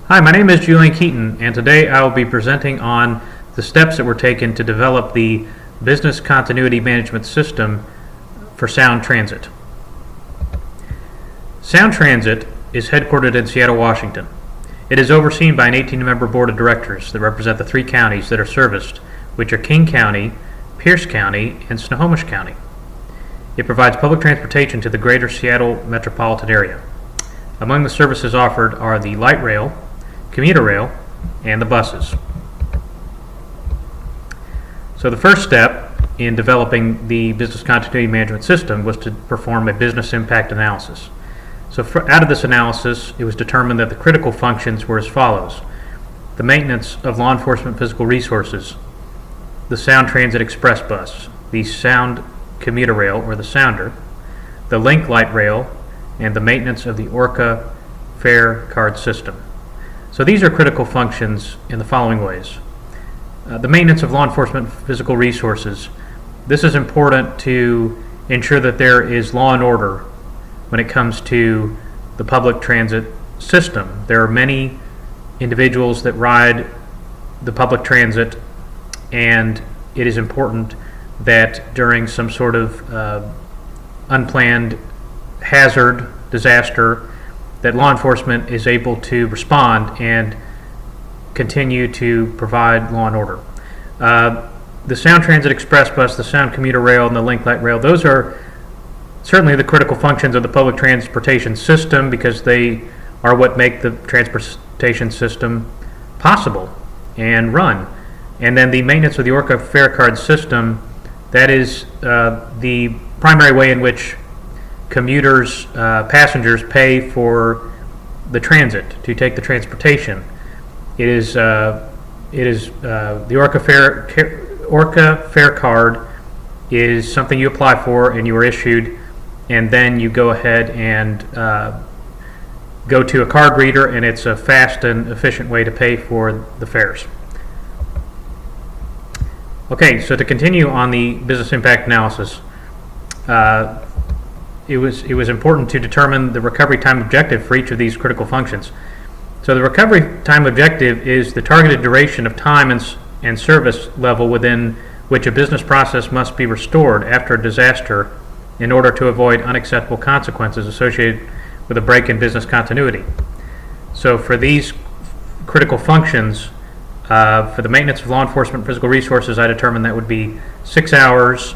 Hi, my name is Julian Keaton, and today I will be presenting on the steps that were taken to develop the Business Continuity Management System for Sound Transit. Sound Transit is headquartered in Seattle, Washington. It is overseen by an 18-member board of directors that represent the three counties that are serviced, which are King County, Pierce County, and Snohomish County. It provides public transportation to the greater Seattle metropolitan area. Among the services offered are the light rail, commuter rail, and the buses. So the first step in developing the business continuity management system was to perform a business impact analysis. So out of this analysis, it was determined that the critical functions were as follows: the maintenance of law enforcement physical resources, the Sound Transit Express bus, the Sound commuter rail or the Sounder, the Link light rail, and the maintenance of the ORCA fare card system. So these are critical functions in the following ways. The maintenance of law enforcement physical resources. This is important to ensure that there is law and order when it comes to the public transit system. There are many individuals that ride the public transit, and it is important that during some sort of unplanned hazard, disaster, that law enforcement is able to respond and continue to provide law and order. The Sound Transit Express bus, the Sound commuter rail, and the Link light rail, those are certainly the critical functions of the public transportation system because they are what make the transportation system possible and run. And then the maintenance of the ORCA fare card system, that is the primary way in which commuters, passengers pay for the transit to take the transportation. It is the ORCA fare card is something you apply for and you are issued, and then you go ahead and go to a card reader, and it's a fast and efficient way to pay for the fares. Okay, so to continue on the business impact analysis, it was important to determine the recovery time objective for each of these critical functions. So the recovery time objective is the targeted duration of time and service level within which a business process must be restored after a disaster in order to avoid unacceptable consequences associated with a break in business continuity. So for these critical functions, for the maintenance of law enforcement physical resources, I determined that would be 6 hours.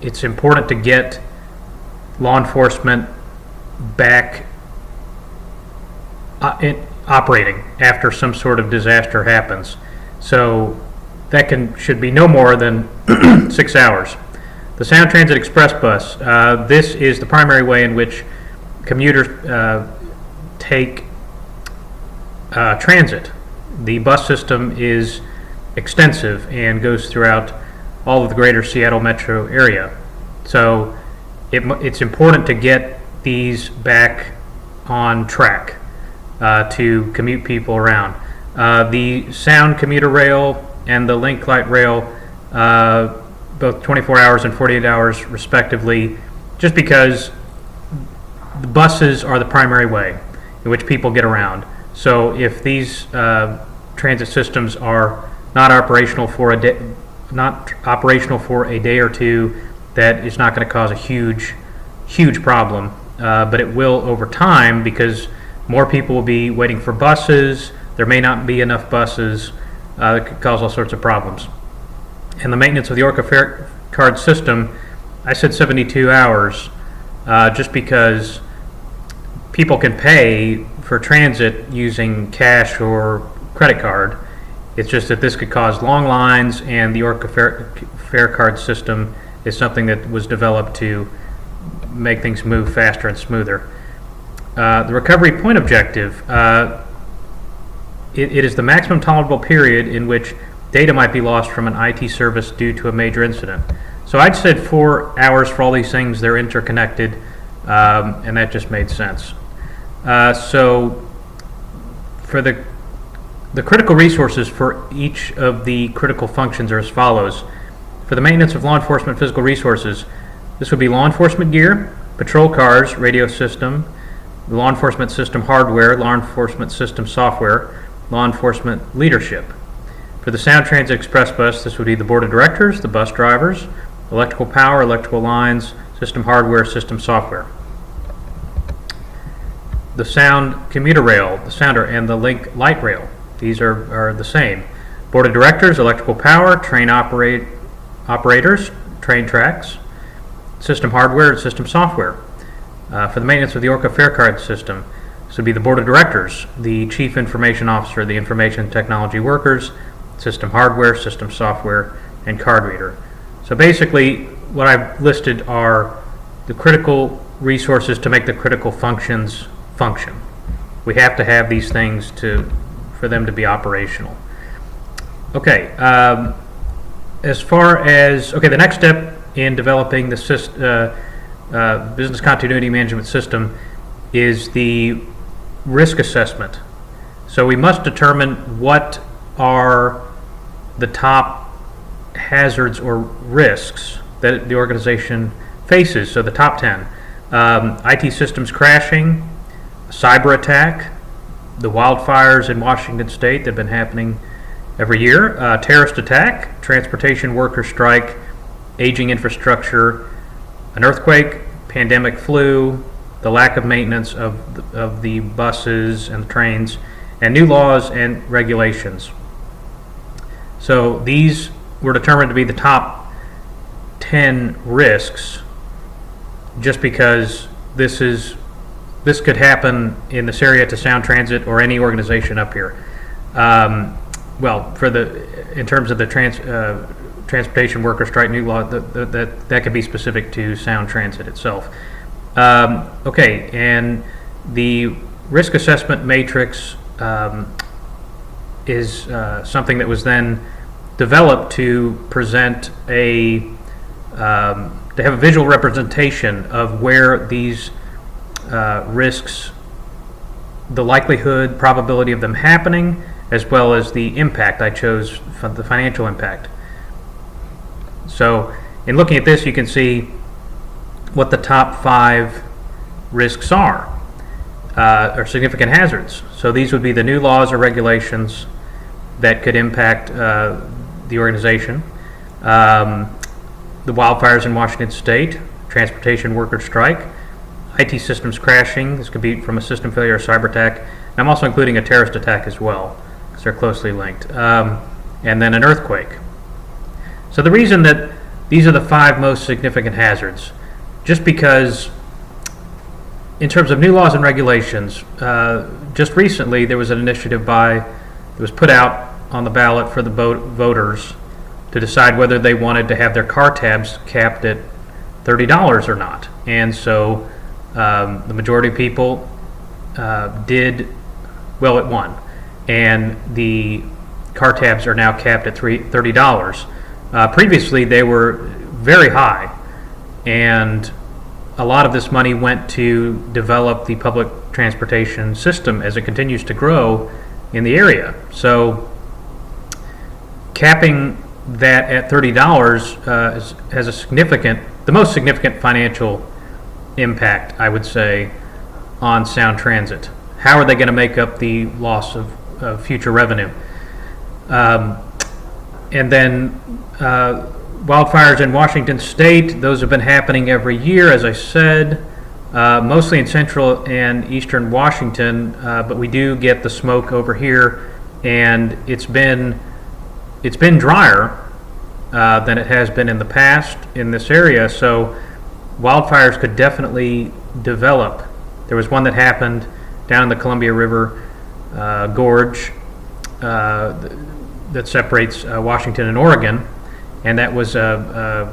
It's important to get law enforcement back operating after some sort of disaster happens. So that should be no more than 6 hours. The Sound Transit Express bus, this is the primary way in which commuters take transit. The bus system is extensive and goes throughout all of the greater Seattle metro area. So it's important to get these back on track to commute people around. The Sound commuter rail and the Link light rail, both 24 hours and 48 hours respectively, just because the buses are the primary way in which people get around. So if these transit systems are not operational for a day, or two, that is not going to cause a huge problem, but it will over time because more people will be waiting for buses. There may not be enough buses. That could cause all sorts of problems. And the maintenance of the ORCA fare card system, I said 72 hours just because people can pay for transit using cash or credit card. It's just that this could cause long lines, and the ORCA fare card system is something that was developed to make things move faster and smoother. The recovery point objective, it is the maximum tolerable period in which data might be lost from an IT service due to a major incident. So I'd said 4 hours for all these things. They're interconnected, and that just made sense. So for the critical resources for each of the critical functions are as follows. For the maintenance of law enforcement physical resources, this would be law enforcement gear, patrol cars, radio system, law enforcement system hardware, law enforcement system software, law enforcement leadership. For the Sound Transit Express Bus, this would be the board of directors, the bus drivers, electrical power, electrical lines, system hardware, system software. The Sound Commuter Rail, the Sounder, and the Link Light Rail, these are the same. Board of directors, electrical power, train operators, train tracks, system hardware, and system software. For the maintenance of the Orca fare card system, this would be the board of directors, the chief information officer, the information technology workers, system hardware, system software, and card reader. So basically, what I've listed are the critical resources to make the critical functions function. We have to have these things for them to be operational. Okay, as far as, the next step in developing the business continuity management system is the risk assessment. So we must determine what are the top hazards or risks that the organization faces. So the top 10. IT systems crashing, cyber attack, the wildfires in Washington State that have been happening every year, terrorist attack, transportation worker strike, aging infrastructure, an earthquake, pandemic flu, the lack of maintenance of the buses and the trains, and new laws and regulations. So these were determined to be the top 10 risks just because this could happen in this area to Sound Transit or any organization up here. In terms of the transportation worker strike new law, that could be specific to Sound Transit itself. And the risk assessment matrix is something that was then developed to present to have a visual representation of where these risks, the likelihood, probability of them happening, as well as the impact. I chose the financial impact. So in looking at this, you can see what the top 5 risks are, or significant hazards. So these would be the new laws or regulations that could impact the organization, the wildfires in Washington State, transportation worker strike, IT systems crashing. This could be from a system failure or cyber attack. And I'm also including a terrorist attack as well, because they're closely linked. And then an earthquake. So the reason that these are the 5 most significant hazards, just because in terms of new laws and regulations, just recently there was an initiative that was put out on the ballot for the voters to decide whether they wanted to have their car tabs capped at $30 or not. And so the majority of people it won. And the car tabs are now capped at $30. Previously, they were very high, and a lot of this money went to develop the public transportation system as it continues to grow in the area. So capping that at $30 has the most significant financial impact, I would say, on Sound Transit. How are they going to make up the loss of future revenue? And then wildfires in Washington State, those have been happening every year, as I said, mostly in central and eastern Washington, but we do get the smoke over here, and it's been drier than it has been in the past in this area, so wildfires could definitely develop. There was one that happened down in the Columbia River Gorge that separates Washington and Oregon, and that was a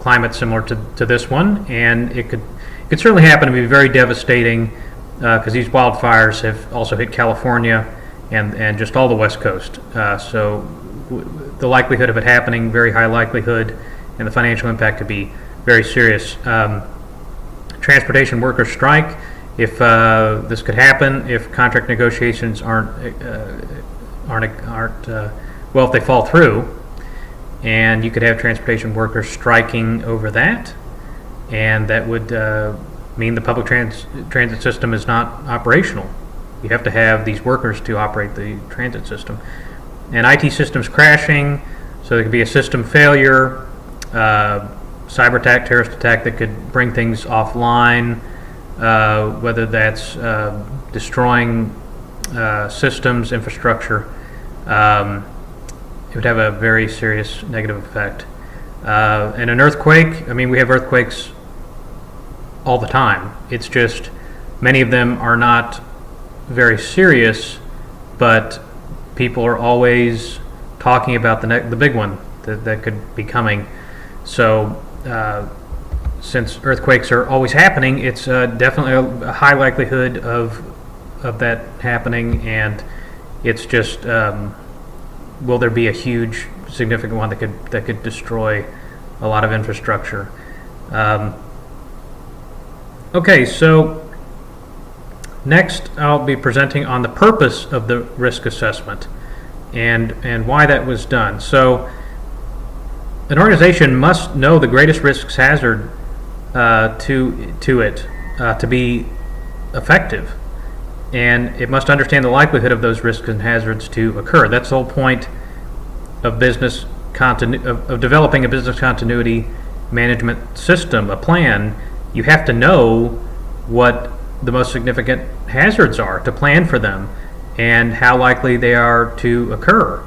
climate similar to this one, and it could certainly happen to be very devastating because these wildfires have also hit California and just all the West Coast. So the likelihood of it happening, very high likelihood, and the financial impact could be very serious. Transportation workers strike. If this could happen, if contract negotiations if they fall through, and you could have transportation workers striking over that, and that would mean the public transit system is not operational. You have to have these workers to operate the transit system. And IT systems crashing, so there could be a system failure, cyber attack, terrorist attack that could bring things offline, whether that's destroying systems, infrastructure. It would have a very serious negative effect. And an earthquake, I mean, we have earthquakes all the time. It's just many of them are not very serious, but people are always talking about the big one that could be coming. So since earthquakes are always happening, it's definitely a high likelihood of that happening, and it's just will there be a huge significant one that could destroy a lot of infrastructure. Okay, so next I'll be presenting on the purpose of the risk assessment and why that was done. So an organization must know the greatest risks hazard to it to be effective, and it must understand the likelihood of those risks and hazards to occur. That's the whole point of of developing a business continuity management system, a plan. You have to know what the most significant hazards are to plan for them and how likely they are to occur.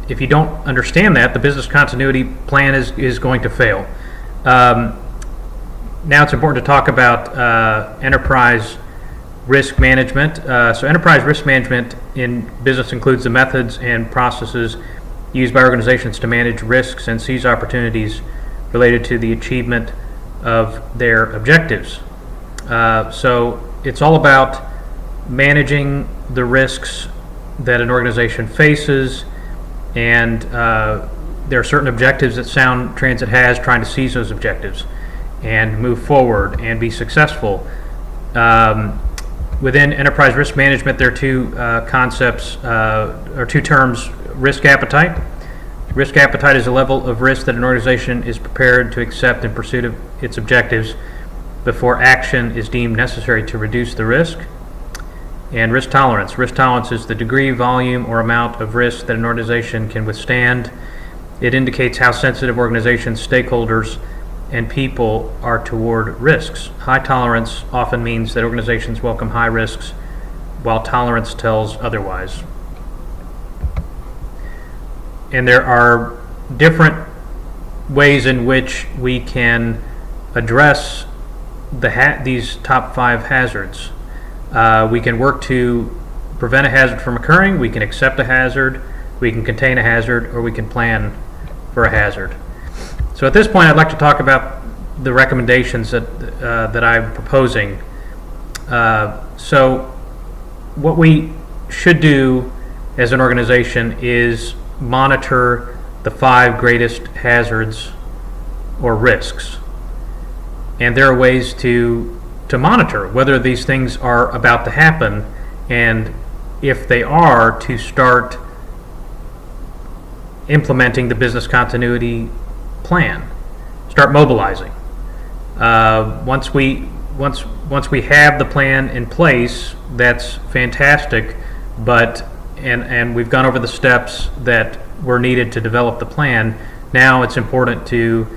If you don't understand that, the business continuity plan is going to fail. Now it's important to talk about enterprise risk management. So enterprise risk management in business includes the methods and processes used by organizations to manage risks and seize opportunities related to the achievement of their objectives. So it's all about managing the risks that an organization faces, and there are certain objectives that Sound Transit has, trying to seize those objectives and move forward and be successful. Within enterprise risk management, there are two concepts, or two terms: risk appetite. Risk appetite is a level of risk that an organization is prepared to accept in pursuit of its objectives before action is deemed necessary to reduce the risk. And risk tolerance. Risk tolerance is the degree, volume, or amount of risk that an organization can withstand. It indicates how sensitive organizations, stakeholders, and people are toward risks. High tolerance often means that organizations welcome high risks, while tolerance tells otherwise. And there are different ways in which we can address these top 5 hazards. We can work to prevent a hazard from occurring, we can accept a hazard, we can contain a hazard, or we can plan for a hazard. So at this point, I'd like to talk about the recommendations that I'm proposing. So what we should do as an organization is monitor the 5 greatest hazards or risks. And there are ways to monitor whether these things are about to happen, and if they are, to start implementing the business continuity plan, start mobilizing. Once we have the plan in place, that's fantastic, but and we've gone over the steps that were needed to develop the plan. Now it's important to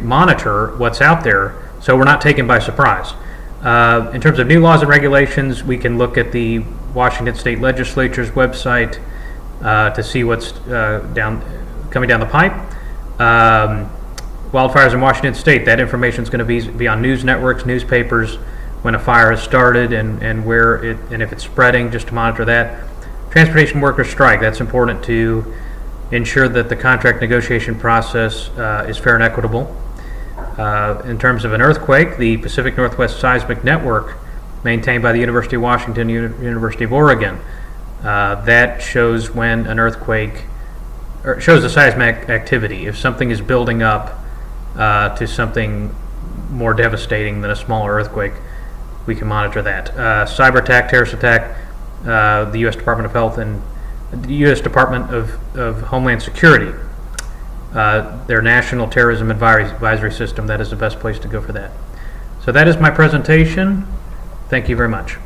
monitor what's out there so we're not taken by surprise. In terms of new laws and regulations, we can look at the Washington State Legislature's website to see what's coming down the pipe. Wildfires in Washington State, that information is going to be on news networks, newspapers, when a fire has started and where it, and if it's spreading, just to monitor that. Transportation workers strike, that's important to ensure that the contract negotiation process is fair and equitable. In terms of an earthquake, the Pacific Northwest Seismic Network, maintained by the University of Washington, University of Oregon, that shows when an earthquake, or shows the seismic activity. If something is building up to something more devastating than a smaller earthquake, we can monitor that. Cyber attack, terrorist attack, the U.S. Department of Health and the U.S. Department of Homeland Security. their National Terrorism Advisory System, that is the best place to go for that. So that is my presentation. Thank you very much.